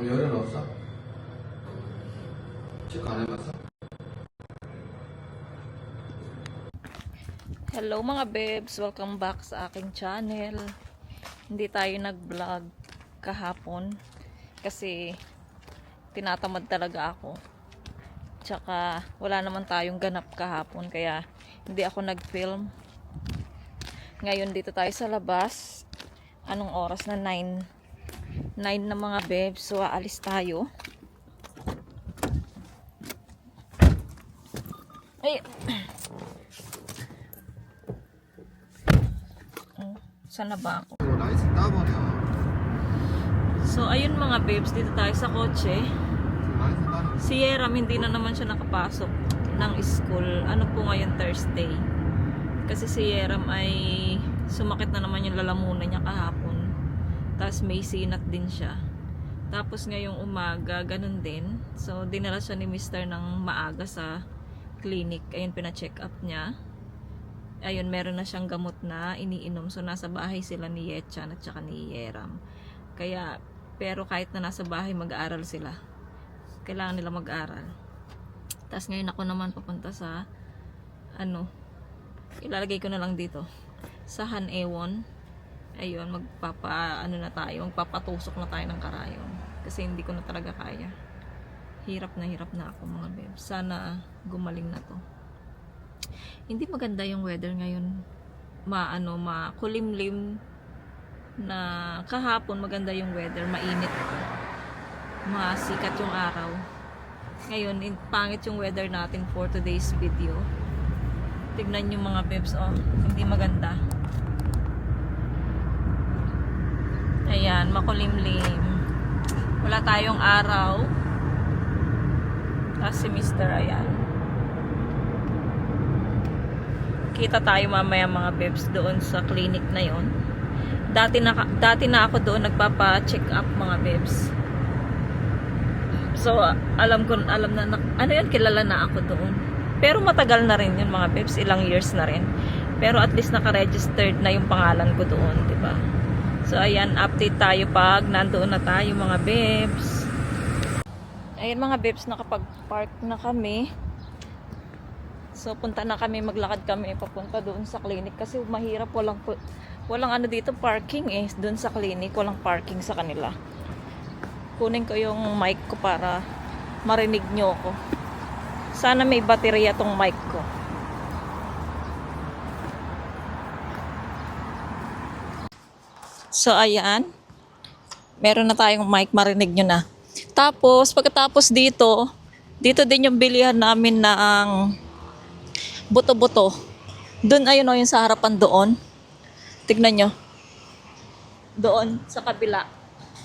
열은 없어? 체크 안 해봤어? Hello mga babes, welcome back sa aking channel. Hindi tayo nag-vlog kahapon kasi tinatamad talaga ako. Tsaka wala naman tayong ganap kahapon kaya hindi ako nag-film. Ngayon dito tayo sa labas. Anong oras na? 9 na mga babes. So aalis tayo. Ay. Sana ba ako? So ayun mga babes, dito tayo sa kotse. Si Yeram hindi na naman siya nakapasok ng school. Ano po ngayon, Thursday. Kasi si Yeram ay sumakit na naman yung lalamunan niya kahapon. Tapos may sinat din siya. Tapos ngayong umaga, ganun din. So dinala siya ni Mr. ng maaga sa clinic. Ayun, pina-check up niya. Ayun, meron na siyang gamot na iniinom. So nasa bahay sila ni Yetchan at saka ni Yeram. Kaya, pero kahit na nasa bahay, mag-aaral sila. Kailangan nila mag-aaral. Tapos ngayon ako naman papunta sa ilalagay ko na lang dito sa Hanewon. Ayun, magpapatusok na tayo ng karayon kasi hindi ko na talaga kaya. Hirap na ako mga babes. Sana gumaling na to. Hindi maganda yung weather ngayon. Makulimlim na kahapon maganda yung weather, mainit. Masikat yung araw. Ngayon, pangit yung weather natin for today's video. Tignan yung mga babes, hindi maganda. Ayan, makulimlim. Wala tayong araw. Tapos si Mr. ayan. Kita tayo mamaya mga babes doon sa clinic na yon. Dati na ako doon nagpapa-check up mga babes. So, kilala na ako doon. Pero matagal na rin yun mga babes, ilang years na rin. Pero at least naka-registered na yung pangalan ko doon, 'di ba? So, ayan, update tayo pag nandoon na tayo mga babes. Ayan mga babes, nakapag-park na kami. So, punta na kami, maglakad kami papunta doon sa clinic kasi mahirap, walang dito parking doon sa clinic, walang parking sa kanila. Kunin ko yung mic ko para marinig nyo ko. Sana may baterya tong mic ko. So, ayan. Meron na tayong mic, marinig nyo na. Tapos, pagkatapos dito din yung bilihan namin ng buto-buto. Doon, ayun yung sa harapan doon. Tignan nyo. Doon, sa kabila.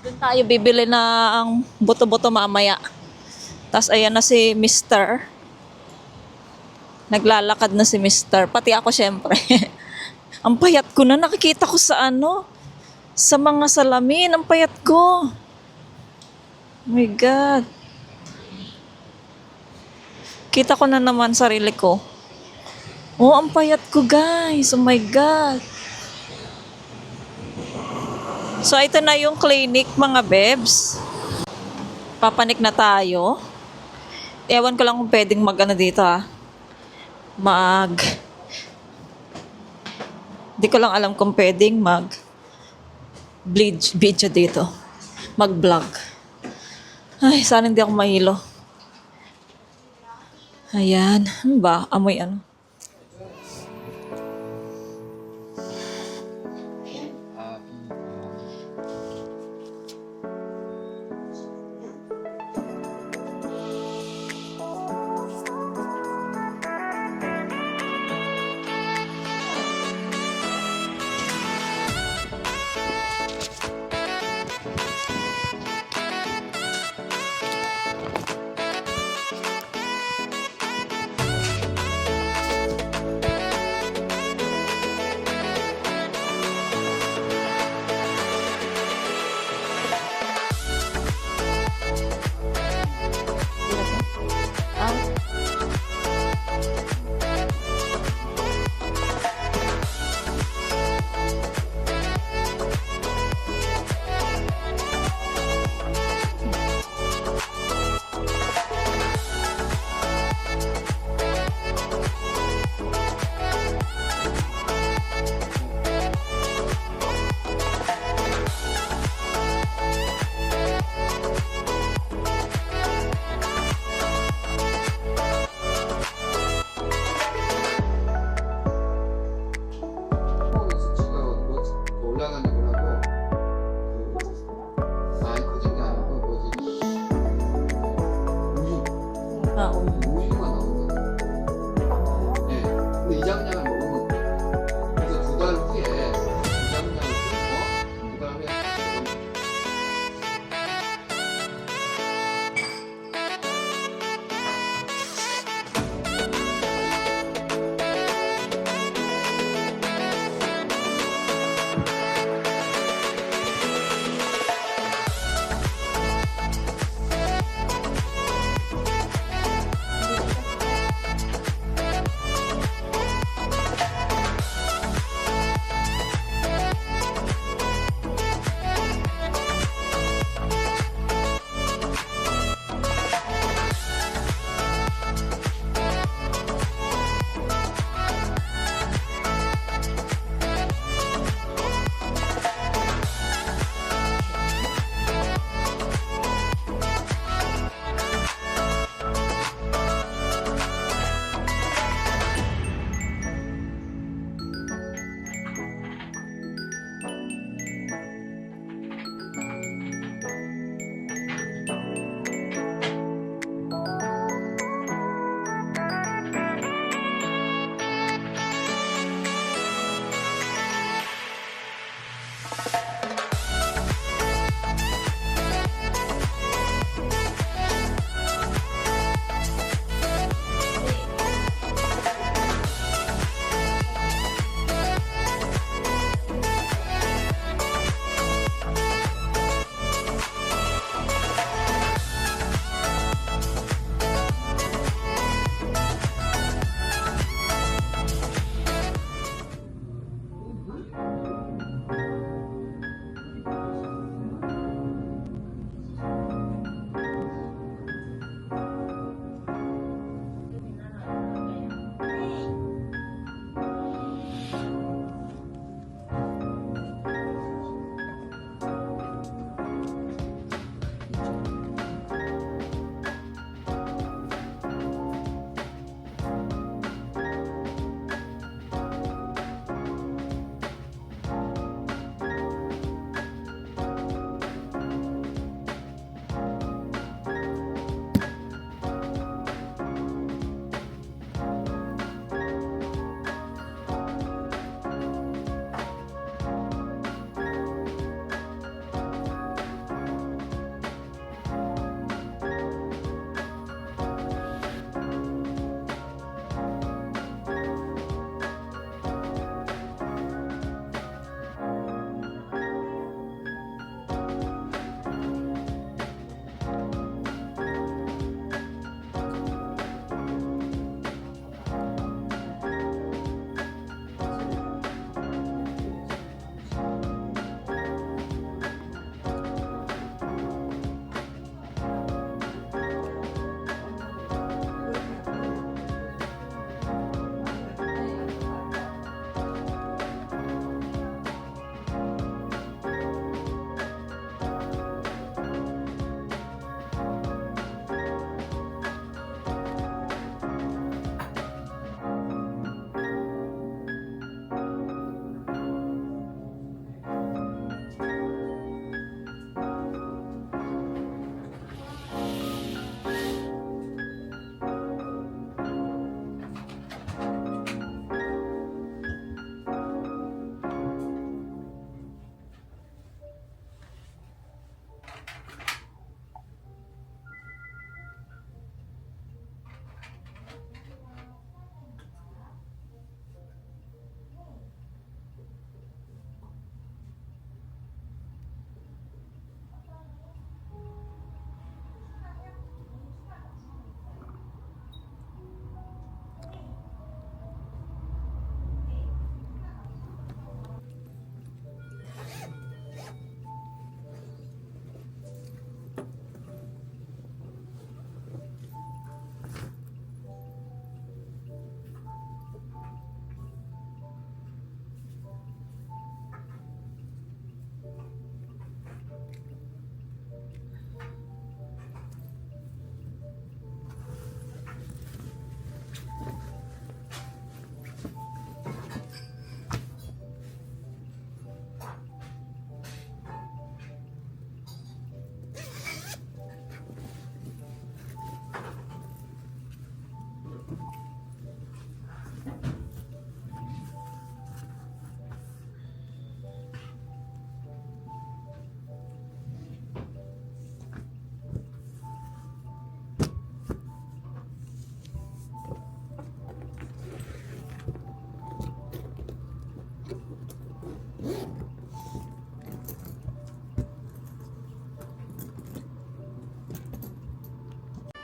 Doon tayo bibili ng buto-buto mamaya. Tapos ayan na si Mr. Naglalakad na si Mr. Pati ako syempre. Ang payat ko na, nakikita ko sa sa mga salamin. Ang payat ko. Oh my God. Kita ko na naman sarili ko. Oh, ang payat ko guys. Oh my God. So, ito na yung clinic mga babes. Papanik na tayo. Ewan ko lang kung pwedeng dito di ko lang alam kung pwedeng video dito. Mag-vlog. Ay, sana hindi ako mahilo. Ayan. Ano ba? Amoy 이장량을 먹으면 돼. 그래서 2달 후에 이장량을 끊고 그 다음에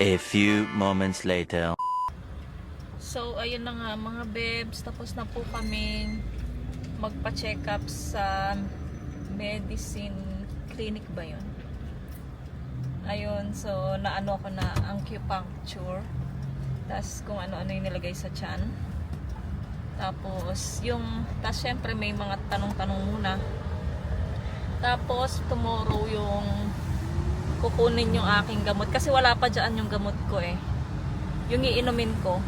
A few moments later. So, ayun na nga mga bebs. Tapos na po kaming magpa-check up sa medicine clinic ba yun? Ayun, so naano ko na acupuncture. Tapos kung ano-ano yung nilagay sa tiyan. Tapos syempre may mga tanong-tanong muna. Tapos tomorrow yung kukunin yung aking gamot. Kasi wala pa dyan yung gamot ko eh. Yung iinumin ko.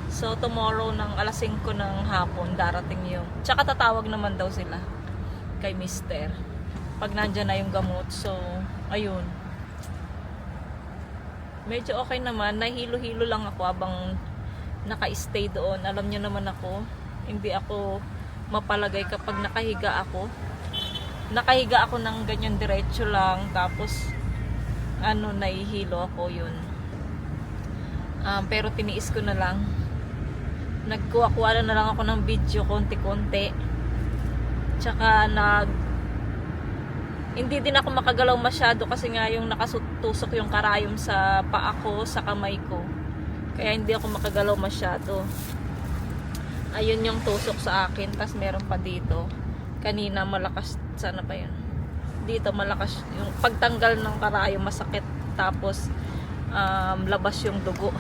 So tomorrow ng alas 5 ng hapon darating yung. Tsaka tatawag naman daw sila kay mister. Pag nandyan na yung gamot. So ayun. Medyo okay naman. Nahilo-hilo lang ako habang naka-stay doon. Alam nyo naman ako, hindi ako mapalagay kapag nakahiga ako. Nakahiga ako ng ganyan diretso lang. Tapos, nahihilo ako yun. Pero tiniis ko na lang. Nagkuha-kuha na lang ako ng video konti-konti. Tsaka hindi din ako makagalaw masyado kasi nga yung nakatusok yung karayom sa paa ko, sa kamay ko. Kaya hindi ako makagalaw masyado. Ayun yung tusok sa akin. Tapos meron pa dito. Kanina malakas. Sana pa yun? Dito malakas. Yung pagtanggal ng karayom masakit. Tapos labas yung dugo.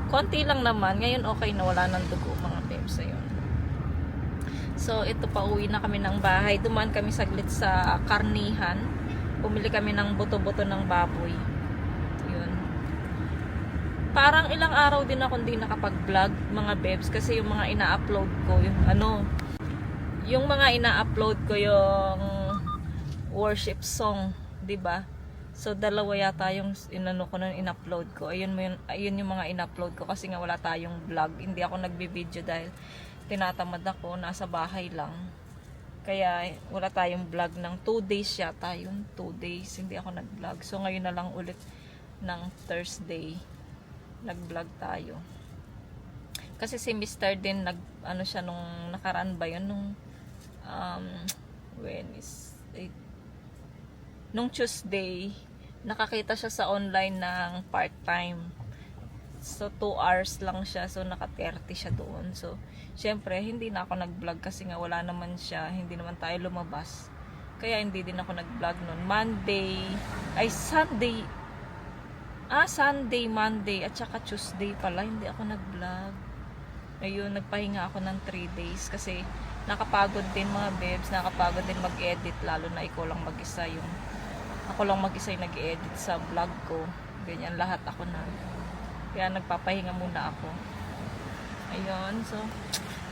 Konti lang naman. Ngayon okay na wala ng dugo mga bebs. Ayun. So, ito pa uwi na kami ng bahay. Dumaan kami saglit sa karnihan. Pumili kami ng buto-buto ng baboy. Yun. Parang ilang araw din ako hindi nakapag-vlog, mga bebs. Kasi yung mga ina-upload ko, yung mga ina-upload ko yung worship song, 'di ba? So, dalawa yata yung in-upload ko. Ayun yung mga in-upload ko kasi nga wala tayong vlog. Hindi ako nagbi-video dahil tinatamad ako, nasa bahay lang. Kaya wala tayong vlog ng 2 days yata yun. 2 days, hindi ako nag-vlog. So ngayon na lang ulit ng Thursday, nag-vlog tayo. Kasi si Mr. din, siya nung nakaraan ba yun? Nung Tuesday, nakakita siya sa online ng part-time. So, 2 hours lang siya. So, naka-30 siya doon. So, syempre, hindi na ako nag-vlog kasi nga wala naman siya. Hindi naman tayo lumabas. Kaya, hindi din ako nag-vlog noon. Sunday, Monday, at saka Tuesday pala. Hindi ako nag-vlog. Ayun, nagpahinga ako ng 3 days. Kasi, nakapagod din mga bebs. Nakapagod din mag-edit. Lalo na ikaw lang mag-isa yung ako lang mag-isa yung nag-edit sa vlog ko. Ganyan, lahat ako na. Kaya nagpapahinga muna ako. Ayun. So,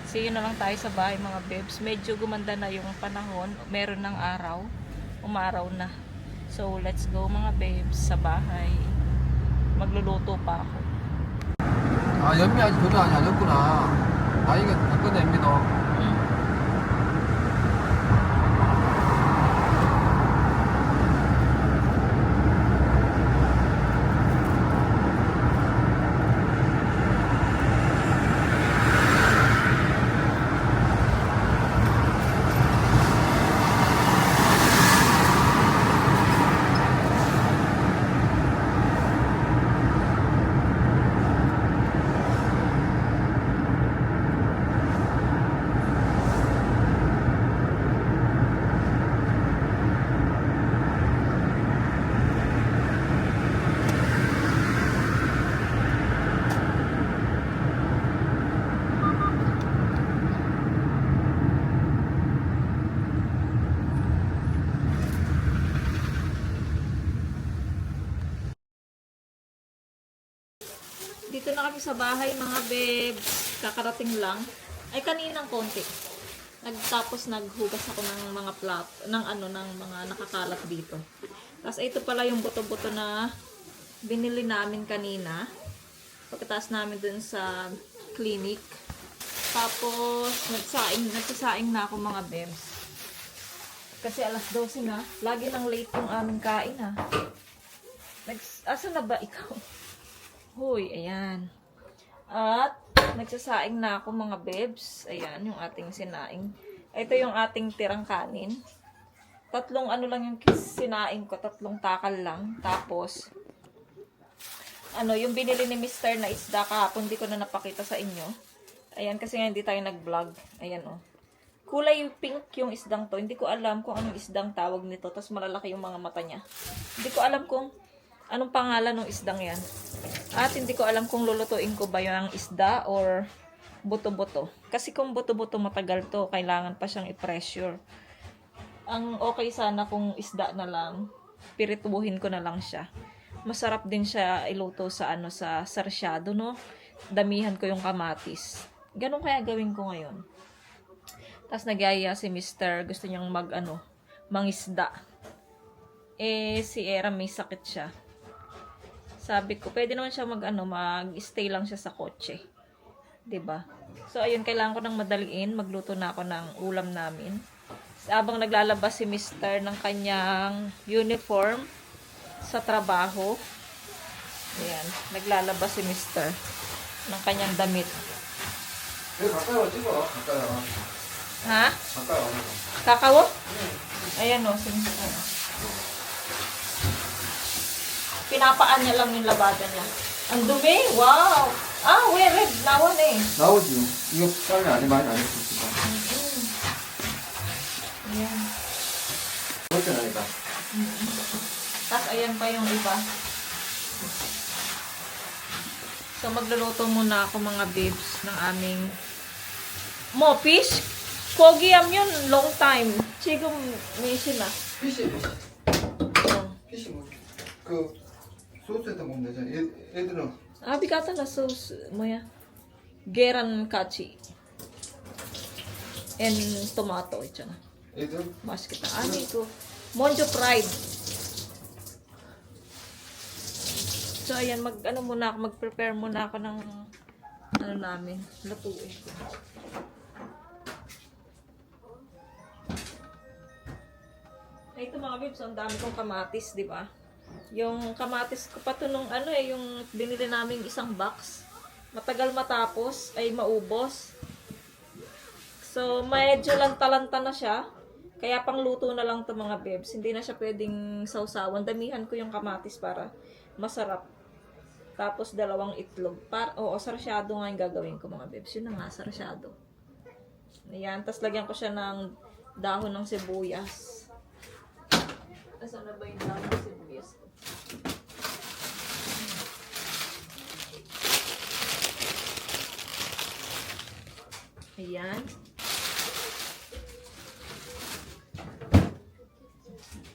see you na lang tayo sa bahay mga bebs. Medyo gumanda na yung panahon. Meron ng araw. Umaraw na. So, let's go mga bebs sa bahay. Magluluto pa ako. 연미 아직 전혀 안 했구나. 나이가 바꿔 냅니다. Dito na kami sa bahay mga bebs. Kakarating lang. Ay kaninang konti. Tapos naghugas ako ng mga ng mga nakakalat dito. Tapos ito pala yung buto-buto na binili namin kanina. Pagkatapos namin dun sa clinic. Tapos nagsasaing na ako mga bebs. Kasi alas 12 na. Lagi nang late yung aming kain ha. Asa na ba ikaw? Hoy, ayan. At nagsasaing na ako mga bebs. Ayan, yung ating sinaing. Ito yung ating tirang kanin. 3 lang yung sinaing ko. 3 takal lang. Tapos, ano, yung binili ni Mr. na isda kahapon, di ko na napakita sa inyo. Ayan, kasi nga hindi tayo nag-vlog. Ayan, oh. Kulay pink yung isdang to. Hindi ko alam kung anong isdang tawag nito. Tapos malalaki yung mga mata niya. Hindi ko alam kung anong pangalan ng isdang yan. At hindi ko alam kung lulutuin ko ba yung isda or buto-buto. Kasi kung buto-buto matagal to, kailangan pa siyang i-pressure. Ang okay sana kung isda na lang, pirituhin ko na lang siya. Masarap din siya iluto sa ano, sa sarsyado, no? Damihan ko yung kamatis. Ganun kaya gawin ko ngayon. Tapos nagyaya si Mr. Gusto niyang mangisda. Eh, si Era may sakit siya. Sabi ko, pwede naman siya mag-stay lang siya sa kotse. 'Di ba? So, ayun, kailangan ko nang madaliin. Magluto na ako ng ulam namin. Habang naglalabas si Mr. ng kanyang uniform sa trabaho. Ayan, naglalabas si Mr. ng kanyang damit. 가까워 찍어. 가까워. Ha? 가까워. Kakawo? Ayan o, si Mr. Pinapaan niya lang yung labada niya. Ang dumi! Wow! Ah, red. Nawan eh. 나오지. 이거 빨리 안 해, 많이 안 했으니까. Ayan. 그렇게 나니까. Tapos ayan pa yung iba. So magluluto muna ako mga babes ng aming fish. Kogiam yun, long time. Chigum may sila. 피시. 피시 뭐. 그 소스에다 먹으면 되잖아. 애들은 Bigata na sauce mo ya. Geran kachi. And tomato. Ito na. 애들 Mas kita. Ito. Monjo fried. So, ayan, mag-prepare muna ako ng namin, lutuin. Ay, ito mga babes, ang dami kong kamatis, di ba? Yung kamatis ko pa to nung yung binili naming isang box. Matagal matapos, ay maubos. So, medyo lanta-lanta na siya. Kaya pang luto na lang to mga babes. Hindi na siya pwedeng sausawan. Damihan ko yung kamatis para masarap. Tapos 2 itlog. Sarsyado nga yung gagawin ko mga babes. Yun na nga, sarsyado. Ayan. Tapos lagyan ko siya ng dahon ng sibuyas. Asan na ba yung dahon ng sibuyas ko? Ayan.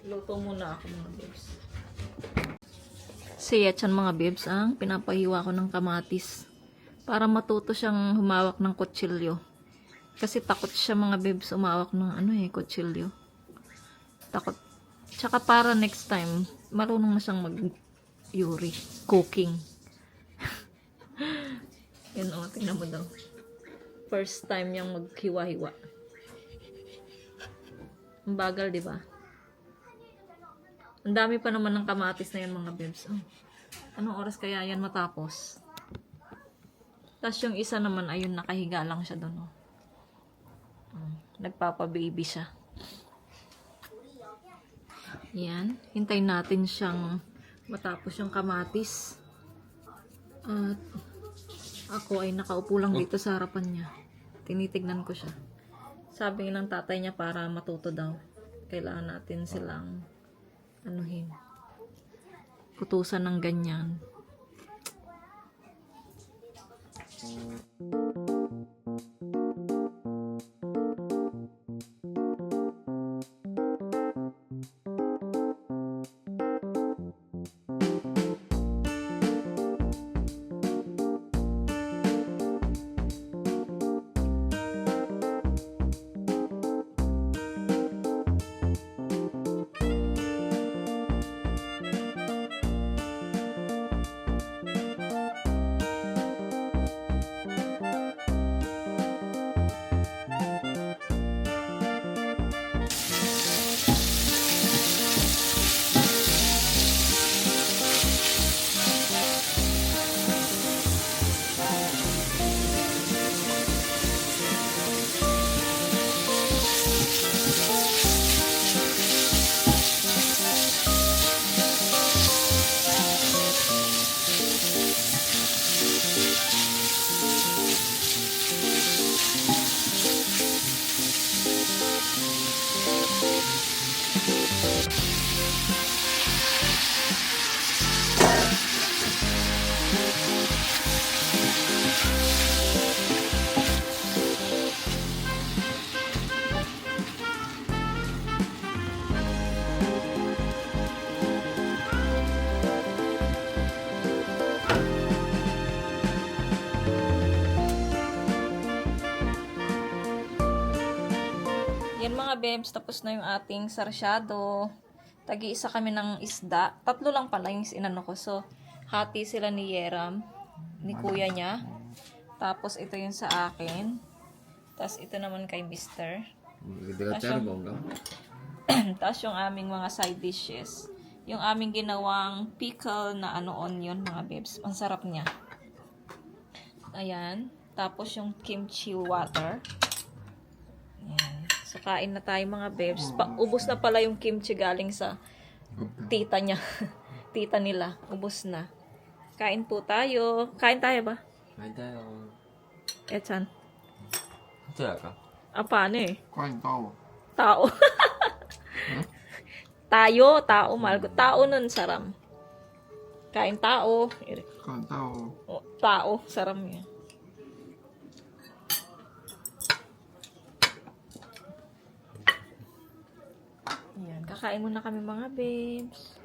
Luto muna ako mga babes. Si Yetchan mga babes, ang pinapahiwa ko ng kamatis para matuto siyang humawak ng kutsilyo. Kasi takot siya mga babes humawak ng kutsilyo. Takot. Tsaka para next time, marunong na siyang mag-yuri. Cooking. Yan o, tingnan mo daw. First time niyang maghiwa-hiwa. Ang bagal, di ba? Ang dami pa naman ng kamatis na yan mga babes. Oh. Anong oras kaya yan matapos? Tapos yung isa naman, ayun, nakahiga lang siya doon. Oh. Nagpapa-baby siya. Yan. Hintayin natin siyang matapos yung kamatis. At ako ay nakaupo lang dito sa harapan niya. Tinitignan ko siya. Sabi ng tatay niya para matuto daw. Kailangan natin silang putusan ng ganyan. Yan mga bebs, tapos na yung ating sarsyado. Tagi-isa kami ng isda. 3 lang pala yung inano ko. So, hati sila ni Yeram, ni kuya niya. Tapos, ito yung sa akin. Tapos, ito naman kay Mister. Tapos, yung aming mga side dishes. Yung aming ginawang pickle na onion, mga bebs. Ang sarap niya. Ayan. Tapos, yung kimchi water. Ayan. So, kain na tayo mga bebs. Ubus na pala yung kimchi galing sa tita niya. Tita nila. Ubus na. Kain po tayo. Kain tayo ba? Kain tayo. Etsan. Ito ka? Paano eh? Kain tao. Tao. Tayo, tao, mahal ko. Tao nun, saram. Kain tao. Kain tao. O, tao, saram niya. Ayan, kakain muna kami mga babes.